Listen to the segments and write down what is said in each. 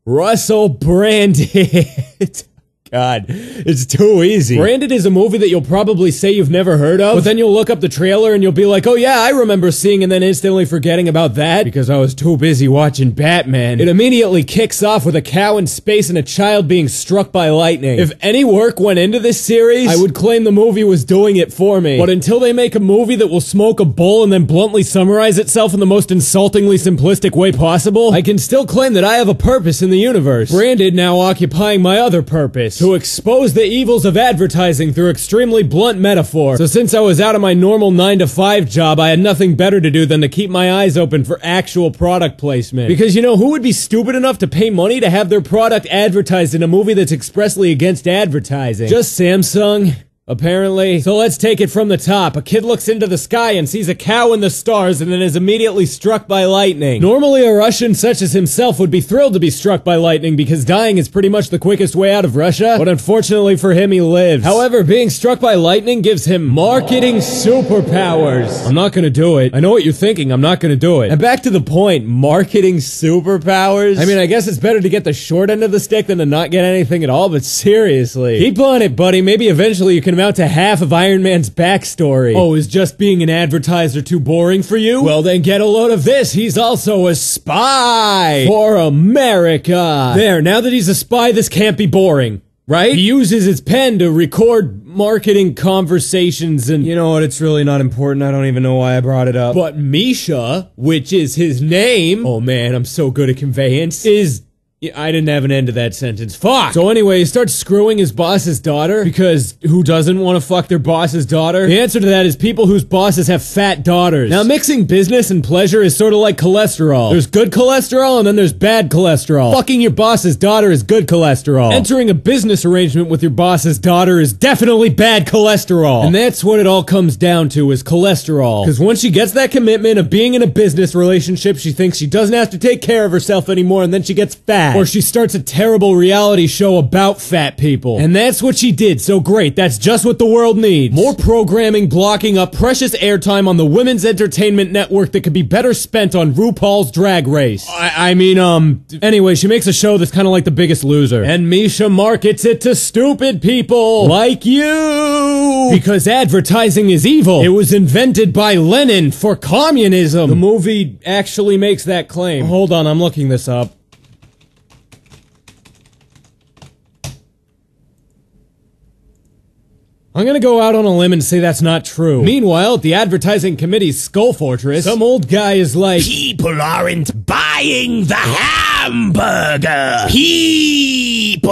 Russell Branded. God, it's too easy. Branded is a movie that you'll probably say you've never heard of, but then you'll look up the trailer and you'll be like, oh yeah, I remember seeing, and then instantly forgetting about that because I was too busy watching Batman. It immediately kicks off with a cow in space and a child being struck by lightning. If any work went into this series, I would claim the movie was doing it for me. But until they make a movie that will smoke a bowl and then bluntly summarize itself in the most insultingly simplistic way possible, I can still claim that I have a purpose in the universe. Branded now occupying my other purpose, to expose the evils of advertising through extremely blunt metaphor. So since I was out of my normal 9-to-5 job, I had nothing better to do than to keep my eyes open for actual product placement. Because you know, who would be stupid enough to pay money to have their product advertised in a movie that's expressly against advertising? Just Samsung? Apparently. So let's take it from the top. A kid looks into the sky and sees a cow in the stars and then is immediately struck by lightning. Normally a Russian such as himself would be thrilled to be struck by lightning because dying is pretty much the quickest way out of Russia, but unfortunately for him he lives. However, being struck by lightning gives him marketing superpowers. I'm not gonna do it. I know what you're thinking, I'm not gonna do it. And back to the point, marketing superpowers? I mean, I guess it's better to get the short end of the stick than to not get anything at all, but seriously. Keep on it, buddy. Maybe eventually you can amount to half of Iron Man's backstory. Oh, is just being an advertiser too boring for you? Well then get a load of this. He's also a spy for America. There, now that he's a spy, this can't be boring. Right? He uses his pen to record marketing conversations and you know what, it's really not important. I don't even know why I brought it up. But Misha, which is his name, oh man, I'm so good at conveyance, I didn't have an end to that sentence. Fuck! So anyway, he starts screwing his boss's daughter, because who doesn't want to fuck their boss's daughter? The answer to that is people whose bosses have fat daughters. Now, mixing business and pleasure is sort of like cholesterol. There's good cholesterol and then there's bad cholesterol. Fucking your boss's daughter is good cholesterol. Entering a business arrangement with your boss's daughter is definitely bad cholesterol. And that's what it all comes down to, is cholesterol. Because once she gets that commitment of being in a business relationship, she thinks she doesn't have to take care of herself anymore, and then she gets fat. Or she starts a terrible reality show about fat people. And that's what she did, so great, that's just what the world needs. More programming blocking up precious airtime on the Women's Entertainment Network that could be better spent on RuPaul's Drag Race. Anyway, she makes a show that's kind of like The Biggest Loser. And Misha markets it to stupid people like you! Because advertising is evil. It was invented by Lenin for communism. The movie actually makes that claim. Hold on, I'm looking this up. I'm gonna go out on a limb and say that's not true. Meanwhile, at the advertising committee's Skull Fortress, some old guy is like, people aren't buying the hamburger. People.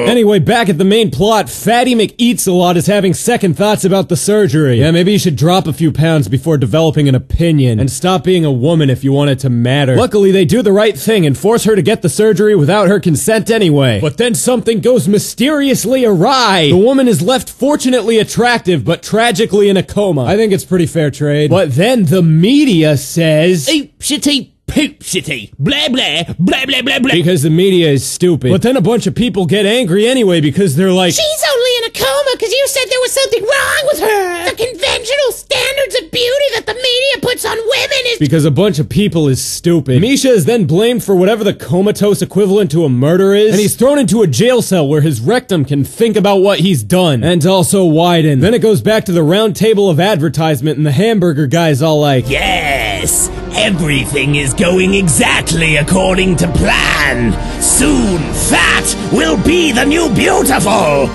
Anyway, back at the main plot, Fatty McEats-a-Lot is having second thoughts about the surgery. Yeah, maybe you should drop a few pounds before developing an opinion, and stop being a woman if you want it to matter. Luckily, they do the right thing and force her to get the surgery without her consent anyway. But then something goes mysteriously awry. The woman is left fortunately attractive, but tragically in a coma. I think it's pretty fair trade. But then the media says, "Oop, shitty, poop, shitty, blah, blah, blah, blah, blah, blah." Because the media is stupid. But then a bunch of people get angry anyway because they're like, she's only in a coma because you said there was something wrong with her. The conventional standards of beauty that the media puts on women is— because a bunch of people is stupid. Misha is then blamed for whatever the comatose equivalent to a murder is, and he's thrown into a jail cell where his rectum can think about what he's done, and also widen. Then it goes back to the round table of advertisement, and the hamburger guy's all like, yes, everything is going exactly according to plan. Soon, fat will be the new beautiful.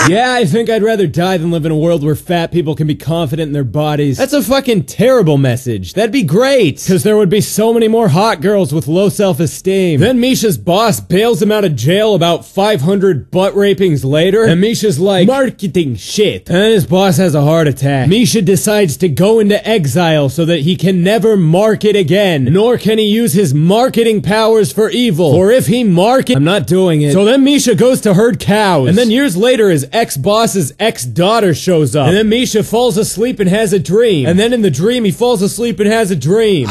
Yeah, I think I'd rather die than live in a world where fat people can be confident in their bodies. That's a fucking terrible message. That'd be great, because there would be so many more hot girls with low self-esteem. Then Misha's boss bails him out of jail about 500 butt rapings later, and Misha's like, marketing shit. And then his boss has a heart attack. Misha decides to go into exile so that he can never market again, nor can he use his marketing powers for evil. For if he I'm not doing it. So then Misha goes to herd cows, and then years later his ex-boss's ex-daughter shows up, and then Misha falls asleep and has a dream, and then in the dream he falls asleep and has a dream.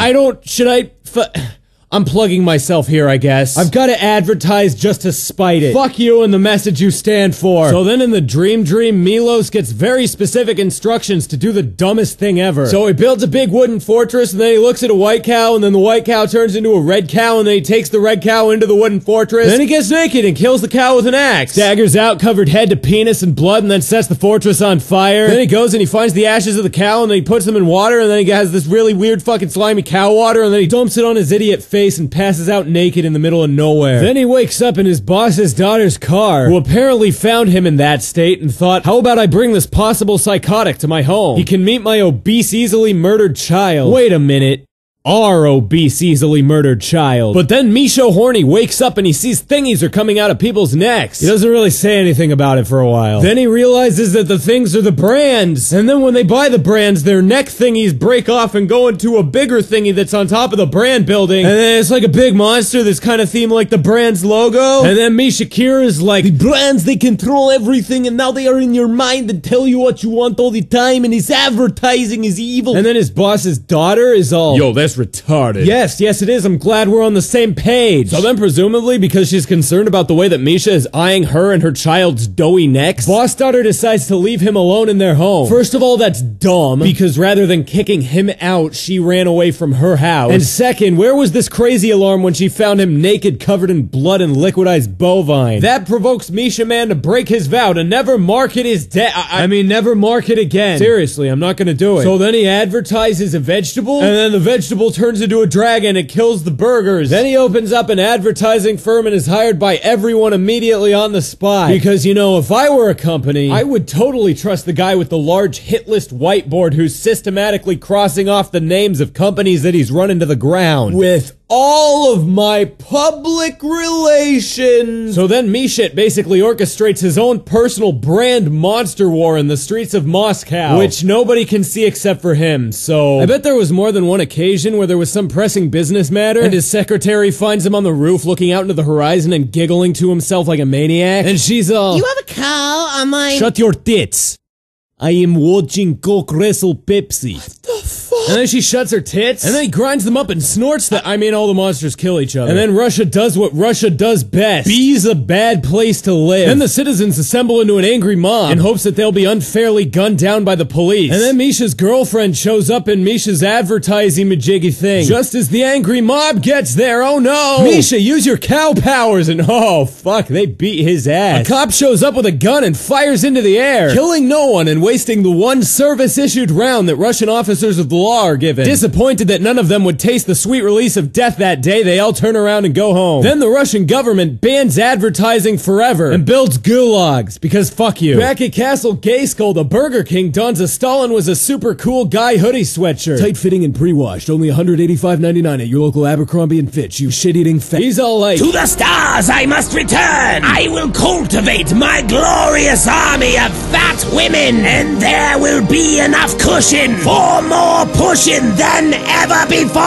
I'm plugging myself here, I guess. I've got to advertise just to spite it. Fuck you and the message you stand for. So then in the dream, Milos gets very specific instructions to do the dumbest thing ever. So he builds a big wooden fortress, and then he looks at a white cow, and then the white cow turns into a red cow, and then he takes the red cow into the wooden fortress. Then he gets naked and kills the cow with an axe. Staggers out, covered head to penis and blood, and then sets the fortress on fire. Then he goes and he finds the ashes of the cow, and then he puts them in water, and then he has this really weird fucking slimy cow water, and then he dumps it on his idiot face and passes out naked in the middle of nowhere. Then he wakes up in his boss's daughter's car, who apparently found him in that state and thought, how about I bring this possible psychotic to my home? He can meet my obese, easily murdered child. Wait a minute. Our obese, easily murdered child. But then Misha Horny wakes up and he sees thingies are coming out of people's necks. He doesn't really say anything about it for a while. Then he realizes that the things are the brands. And then when they buy the brands, their neck thingies break off and go into a bigger thingy that's on top of the brand building. And then it's like a big monster that's kind of themed like the brand's logo. And then Misha Kira is like, the brands, they control everything and now they are in your mind and tell you what you want all the time and his advertising is evil. And then his boss's daughter is all, yo, that's retarded. Yes, it is. I'm glad we're on the same page. So then presumably, because she's concerned about the way that Misha is eyeing her and her child's doughy necks, boss daughter decides to leave him alone in their home. First of all, that's dumb, because rather than kicking him out, she ran away from her house. And second, where was this crazy alarm when she found him naked, covered in blood and liquidized bovine? That provokes Misha Man to break his vow to never market his I mean, never market again. Seriously, I'm not gonna do it. So then he advertises a vegetable, and then the vegetable turns into a dragon and kills the burgers. Then he opens up an advertising firm and is hired by everyone immediately on the spot. Because, you know, if I were a company, I would totally trust the guy with the large hit list whiteboard who's systematically crossing off the names of companies that he's run into the ground with all of my public relations. So then Mishit basically orchestrates his own personal brand monster war in the streets of Moscow, which nobody can see except for him. So I bet there was more than one occasion where there was some pressing business matter and his secretary finds him on the roof looking out into the horizon and giggling to himself like a maniac, and she's all, you have a cow on my— Shut your tits. I am watching Coke wrestle Pepsi. What the fuck? And then she shuts her tits, and then he grinds them up and snorts that— I mean, all the monsters kill each other. And then Russia does what Russia does best. Be's a bad place to live. Then the citizens assemble into an angry mob in hopes that they'll be unfairly gunned down by the police. And then Misha's girlfriend shows up in Misha's advertising majiggy thing. Just as the angry mob gets there, oh no! Misha, use your cow powers, and oh fuck, they beat his ass. A cop shows up with a gun and fires into the air, killing no one and wasting the one service-issued round that Russian officers of the law are given. Disappointed that none of them would taste the sweet release of death that day, they all turn around and go home. Then the Russian government bans advertising forever and builds gulags, because fuck you. Back at Castle Gayskull, the Burger King dons a Stalin was a super cool guy hoodie sweatshirt. Tight-fitting and pre-washed, only $185.99 at your local Abercrombie & Fitch, you shit-eating fat— He's all like, to the stars I must return! I will cultivate my glorious army of fat women, and there will be enough cushion for more pushing than ever before!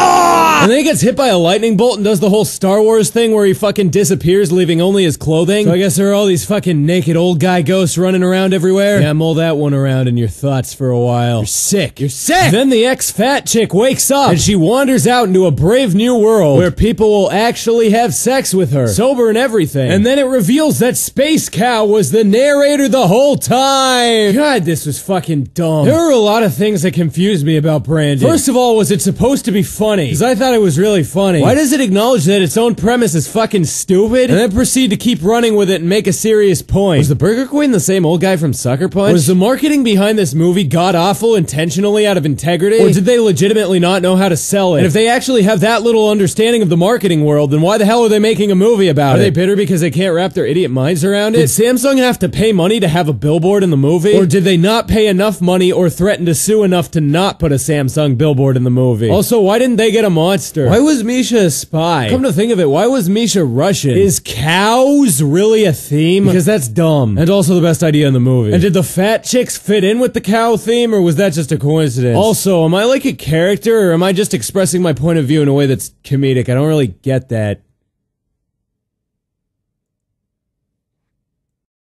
And then he gets hit by a lightning bolt and does the whole Star Wars thing where he fucking disappears, leaving only his clothing. So I guess there are all these fucking naked old guy ghosts running around everywhere. Yeah, mull that one around in your thoughts for a while. You're sick. You're sick! Then the ex-fat chick wakes up, and she wanders out into a brave new world where people will actually have sex with her, sober and everything. And then it reveals that Space Cow was the narrator the whole time! God, this was fucking dumb. There were a lot of things that confused me about Brandon. First of all, was it supposed to be funny? Because I thought it was really funny. Why does it acknowledge that its own premise is fucking stupid, and then proceed to keep running with it and make a serious point? Was the Burger Queen the same old guy from Sucker Punch? Was the marketing behind this movie god-awful intentionally out of integrity? Or did they legitimately not know how to sell it? And if they actually have that little understanding of the marketing world, then why the hell are they making a movie about it? Are they bitter because they can't wrap their idiot minds around it? Did Samsung have to pay money to have a billboard in the movie? Or did they not pay enough money or threaten to sue enough to not put a Samsung billboard in the movie? Also, why didn't they get a monster? Why was Misha a spy? Come to think of it, why was Misha Russian? Is cows really a theme? Because that's dumb. And also the best idea in the movie. And did the fat chicks fit in with the cow theme, or was that just a coincidence? Also, am I like a character, or am I just expressing my point of view in a way that's comedic? I don't really get that.